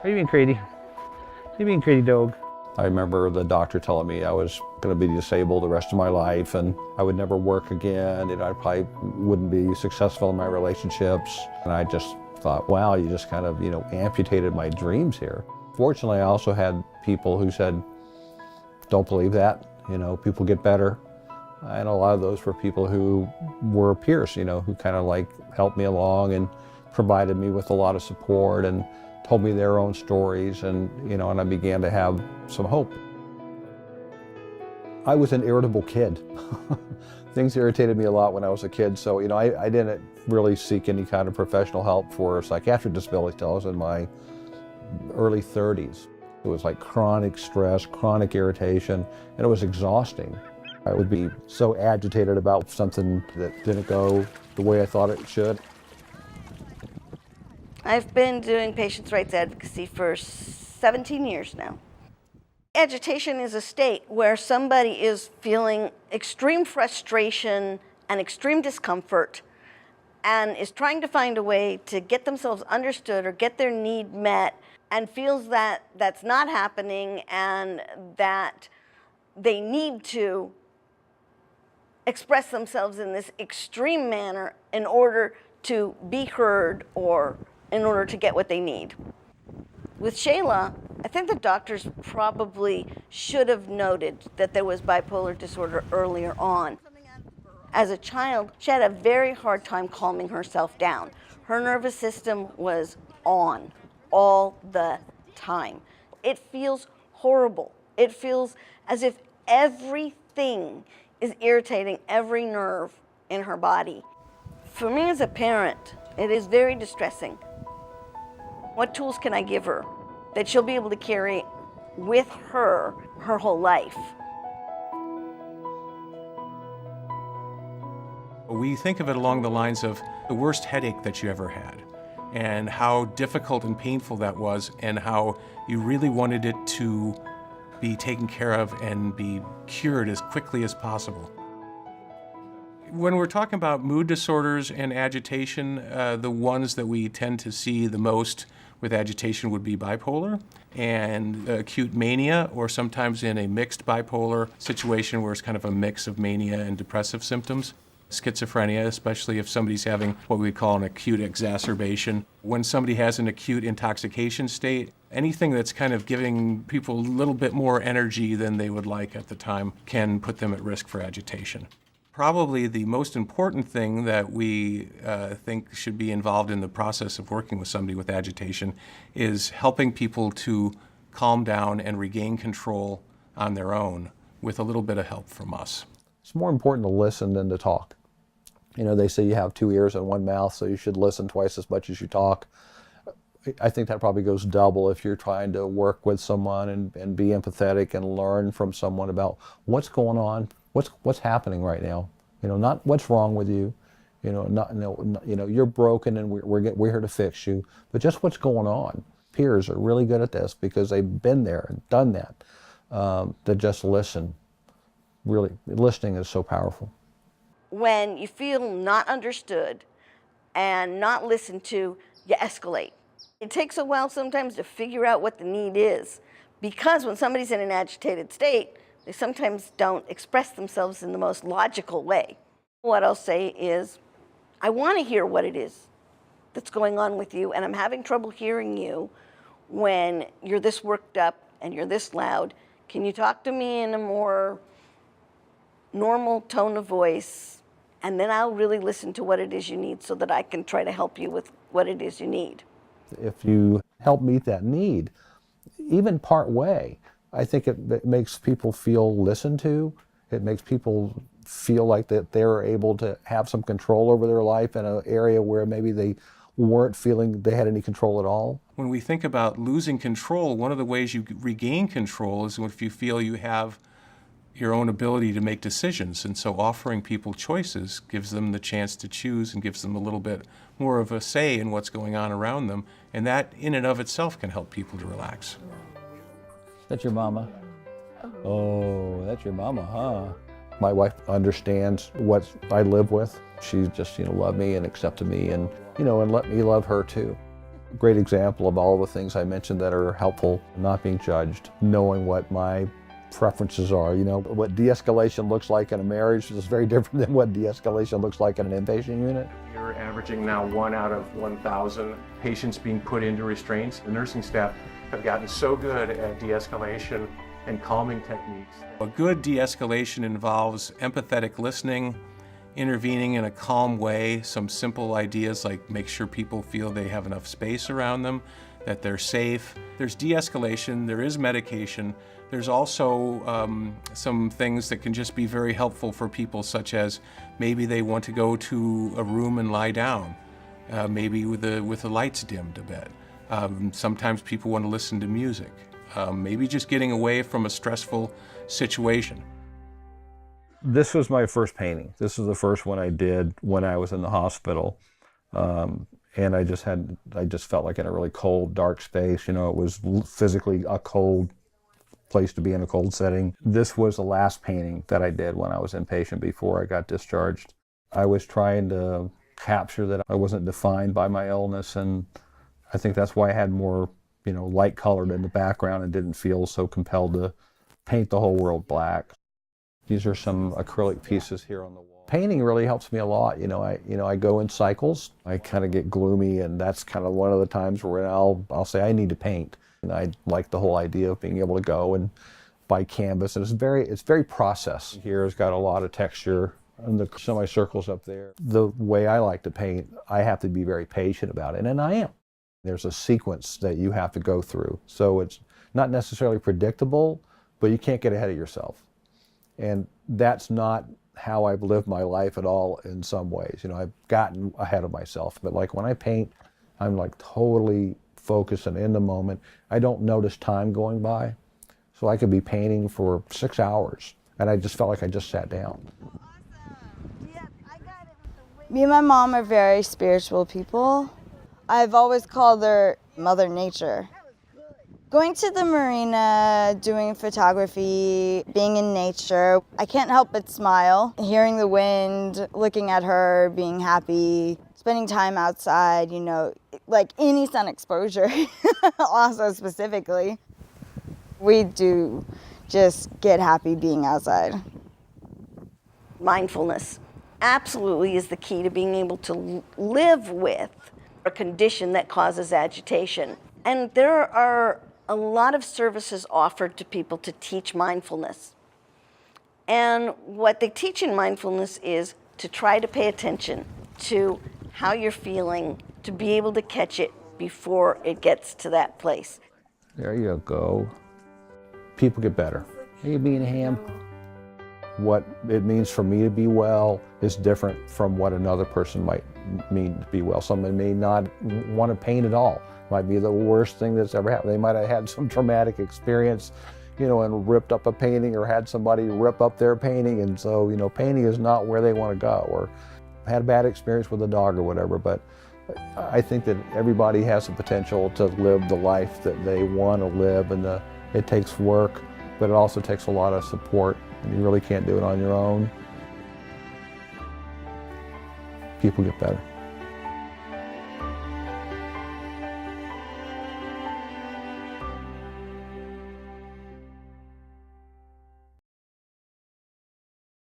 Are you being crazy? You being crazy, dog? I remember the doctor telling me I was going to be disabled the rest of my life and I would never work again and I probably wouldn't be successful in my relationships. And I just thought, wow, you just kind of, amputated my dreams here. Fortunately, I also had people who said, don't believe that, people get better. And a lot of those were people who were peers, who kind of like helped me along and provided me with a lot of support and told me their own stories, and and I began to have some hope. I was an irritable kid. Things irritated me a lot when I was a kid, so I didn't really seek any kind of professional help for psychiatric disability until I was in my early 30s. It was like chronic stress, chronic irritation, and it was exhausting. I would be so agitated about something that didn't go the way I thought it should. I've been doing patients' rights advocacy for 17 years now. Agitation is a state where somebody is feeling extreme frustration and extreme discomfort and is trying to find a way to get themselves understood or get their need met and feels that that's not happening and that they need to express themselves in this extreme manner in order to be heard or in order to get what they need. With Shayla, I think the doctors probably should have noted that there was bipolar disorder earlier on. As a child, she had a very hard time calming herself down. Her nervous system was on all the time. It feels horrible. It feels as if everything is irritating every nerve in her body. For me as a parent, it is very distressing. What tools can I give her that she'll be able to carry with her her whole life? We think of it along the lines of the worst headache that you ever had and how difficult and painful that was and how you really wanted it to be taken care of and be cured as quickly as possible. When we're talking about mood disorders and agitation, the ones that we tend to see the most with agitation would be bipolar and acute mania, or sometimes in a mixed bipolar situation where it's kind of a mix of mania and depressive symptoms. Schizophrenia, especially if somebody's having what we call an acute exacerbation. When somebody has an acute intoxication state, anything that's kind of giving people a little bit more energy than they would like at the time can put them at risk for agitation. Probably the most important thing that we think should be involved in the process of working with somebody with agitation is helping people to calm down and regain control on their own with a little bit of help from us. It's more important to listen than to talk. They say you have two ears and one mouth, so you should listen twice as much as you talk. I think that probably goes double if you're trying to work with someone and be empathetic and learn from someone about what's going on, what's happening right now. Not what's wrong with you. You're broken and we're here to fix you, but just what's going on. Peers are really good at this because they've been there and done that. To just listen. Really, listening is so powerful. When you feel not understood and not listened to, you escalate. It takes a while sometimes to figure out what the need is, because when somebody's in an agitated state, they sometimes don't express themselves in the most logical way. What I'll say is, I want to hear what it is that's going on with you, and I'm having trouble hearing you when you're this worked up and you're this loud. Can you talk to me in a more normal tone of voice? And then I'll really listen to what it is you need so that I can try to help you with what it is you need. If you help meet that need, even part way, I think it makes people feel listened to. It makes people feel like that they're able to have some control over their life in an area where maybe they weren't feeling they had any control at all. When we think about losing control, one of the ways you regain control is if you feel you have your own ability to make decisions. And so offering people choices gives them the chance to choose and gives them a little bit more of a say in what's going on around them. And that in and of itself can help people to relax. That's your mama? Oh, that's your mama, huh? My wife understands what I live with. She just, loved me and accepted me and, and let me love her too. Great example of all the things I mentioned that are helpful, not being judged, knowing what my preferences are. You know, what de-escalation looks like in a marriage is very different than what de-escalation looks like in an inpatient unit. You're averaging now 1 out of 1,000 patients being put into restraints. The nursing staff have gotten so good at de-escalation and calming techniques. A good de-escalation involves empathetic listening, intervening in a calm way, some simple ideas like make sure people feel they have enough space around them, that they're safe. There's de-escalation, there is medication. There's also some things that can just be very helpful for people, such as maybe they want to go to a room and lie down, maybe with the lights dimmed a bit. Sometimes people want to listen to music, maybe just getting away from a stressful situation. This was my first painting. This was the first one I did when I was in the hospital. And I just felt like in a really cold, dark space. You know, it was physically a cold place to be in a cold setting. This was the last painting that I did when I was inpatient before I got discharged. I was trying to capture that I wasn't defined by my illness, and I think that's why I had more, you know, light colored in the background and didn't feel so compelled to paint the whole world black. These are some acrylic pieces here on the wall. Painting really helps me a lot. You know, I go in cycles. I kind of get gloomy, and that's kind of one of the times where I'll say I need to paint. And I like the whole idea of being able to go and buy canvas, and it's very process. Here it's got a lot of texture, and the semicircles up there. The way I like to paint, I have to be very patient about it, and I am. There's a sequence that you have to go through, so it's not necessarily predictable, but you can't get ahead of yourself. And that's not how I've lived my life at all in some ways. You know, I've gotten ahead of myself, but like when I paint, I'm like totally focused and in the moment. I don't notice time going by. So I could be painting for 6 hours, and I just felt like I just sat down. Me and my mom are very spiritual people. I've always called her Mother Nature. Going to the marina, doing photography, being in nature, I can't help but smile. Hearing the wind, looking at her, being happy, spending time outside, you know, like any sun exposure, also specifically. We do just get happy being outside. Mindfulness absolutely is the key to being able to live with a condition that causes agitation. And there are a lot of services offered to people to teach mindfulness. And what they teach in mindfulness is to try to pay attention to how you're feeling, to be able to catch it before it gets to that place. There you go. People get better. Hey, being a ham. What it means for me to be well is different from what another person might mean to be well. Someone may not want to paint at all. Might be the worst thing that's ever happened. They might have had some traumatic experience, you know, and ripped up a painting, or had somebody rip up their painting, and so, you know, painting is not where they want to go, or had a bad experience with a dog or whatever. But I think that everybody has the potential to live the life that they want to live, and it takes work, but it also takes a lot of support, and you really can't do it on your own. People get better.